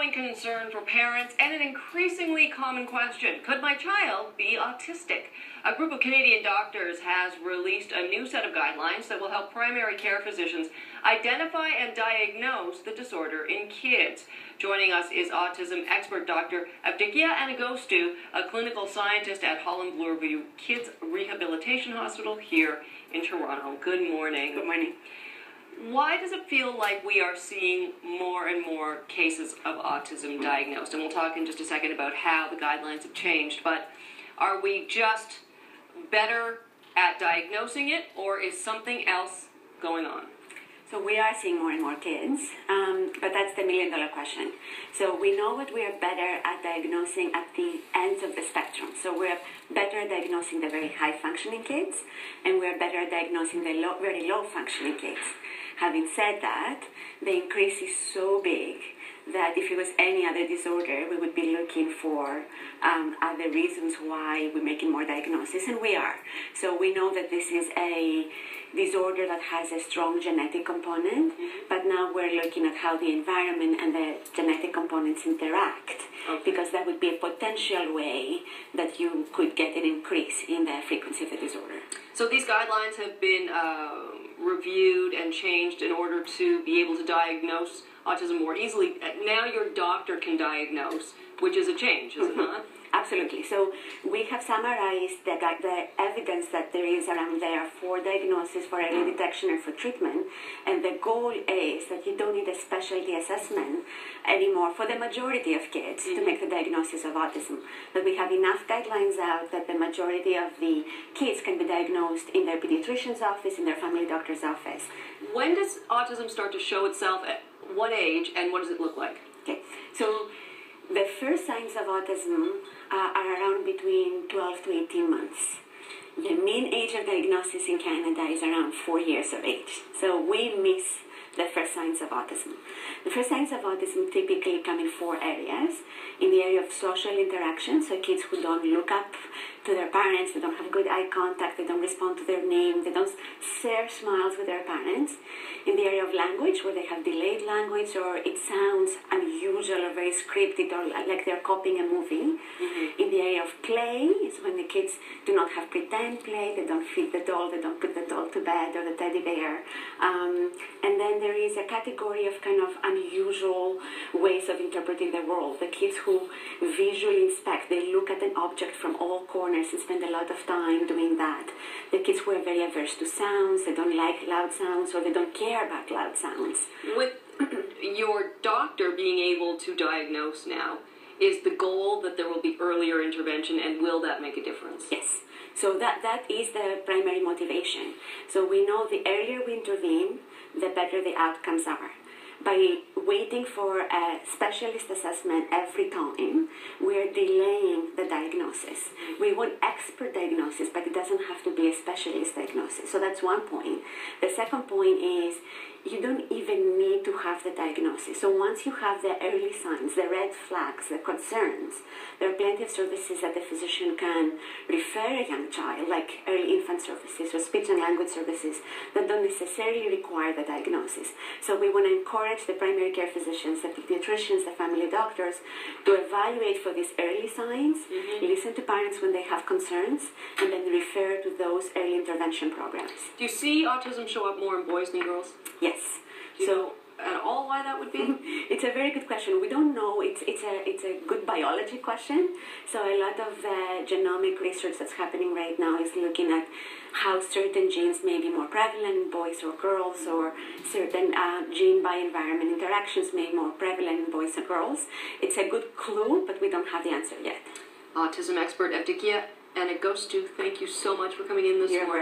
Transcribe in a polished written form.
growing concern for parents and an increasingly common question: could my child be autistic? A group of Canadian doctors has released a new set of guidelines that will help primary care physicians identify and diagnose the disorder in kids. Joining us is autism expert Dr. Evdikia Anagostu, a clinical scientist at Holland Bloorview Kids Rehabilitation Hospital here in Toronto. Good morning. Good morning. Why does it feel like we are seeing more and more cases of autism diagnosed? And we'll talk in just a second about how the guidelines have changed, but are we just better at diagnosing it, or is something else going on? So we are seeing more and more kids, but that's the million-dollar question. So we know that we are better at diagnosing at the ends of the spectrum. So we're better at diagnosing the very high-functioning kids, and we're better at diagnosing the very low-functioning kids. Having said that, the increase is so big that if it was any other disorder, we would be looking for other reasons why we're making more diagnoses, and we are. So we know that this is a disorder that has a strong genetic component, but now we're looking at how the environment and the genetic components interact, because that would be a potential way that you could get an increase in the frequency of the disorder. So these guidelines have been reviewed and changed in order to be able to diagnose autism more easily. Now your doctor can diagnose, which is a change, is it not? Absolutely. So we have summarized the evidence that there is around there for diagnosis, for early detection, and for treatment. And the goal is that you don't need a specialty assessment anymore for the majority of kids to make the diagnosis of autism. That we have enough guidelines out that the majority of the kids can be diagnosed in their pediatrician's office, in their family doctor's office. When does autism start to show itself? At what age, and what does it look like? Okay. So the first signs of autism are around between 12 to 18 months. The mean age of diagnosis in Canada is around 4 years of age. So we miss the first signs of autism. The first signs of autism typically come in 4 areas. In the area of social interaction, so kids who don't look up to their parents, they don't have good eye contact, they don't respond to their name, they don't share smiles with their parents. In the area of language, where they have delayed language, or it sounds unusual or very scripted, or like they're copying a movie. In the area of play, is when the kids do not have pretend play, they don't feed the doll, they don't put the doll to bed, or the teddy bear. And then there is a category of kind of unusual ways of interpreting the world. The kids who visually inspect, they look at an object from all corners and spend a lot of time doing that. The kids who are very averse to sounds, they don't like loud sounds, or they don't care about loud sounds. With your doctor being able to diagnose now, is the goal that there will be earlier intervention, and will that make a difference? Yes. So that is the primary motivation. So we know the earlier we intervene, the better the outcomes are. By waiting for a specialist assessment every time, we're delaying the diagnosis. We want expert diagnosis, but it doesn't have to be a specialist diagnosis. So that's one point. The second point is you don't even need to have the diagnosis. So once you have the early signs, the red flags, the concerns, there are plenty of services that the physician can refer a young child, like early infant services or speech and language services, that don't necessarily require the diagnosis. So we want to encourage the primary care physicians, the pediatricians, the family doctors to evaluate for these early signs, listen to parents when they have concerns, and then refer to those early intervention programs. Do you see autism show up more in boys than girls? Yes. Do you know at all why that would be? It's a very good question. We don't know. It's a good biology question. So a lot of genomic research that's happening right now is looking at how certain genes may be more prevalent in boys or girls, or certain gene by environment interactions may be more prevalent in boys or girls. It's a good clue, but we don't have the answer yet. Autism expert Evdikia Anagostu, thank you so much for coming in this morning.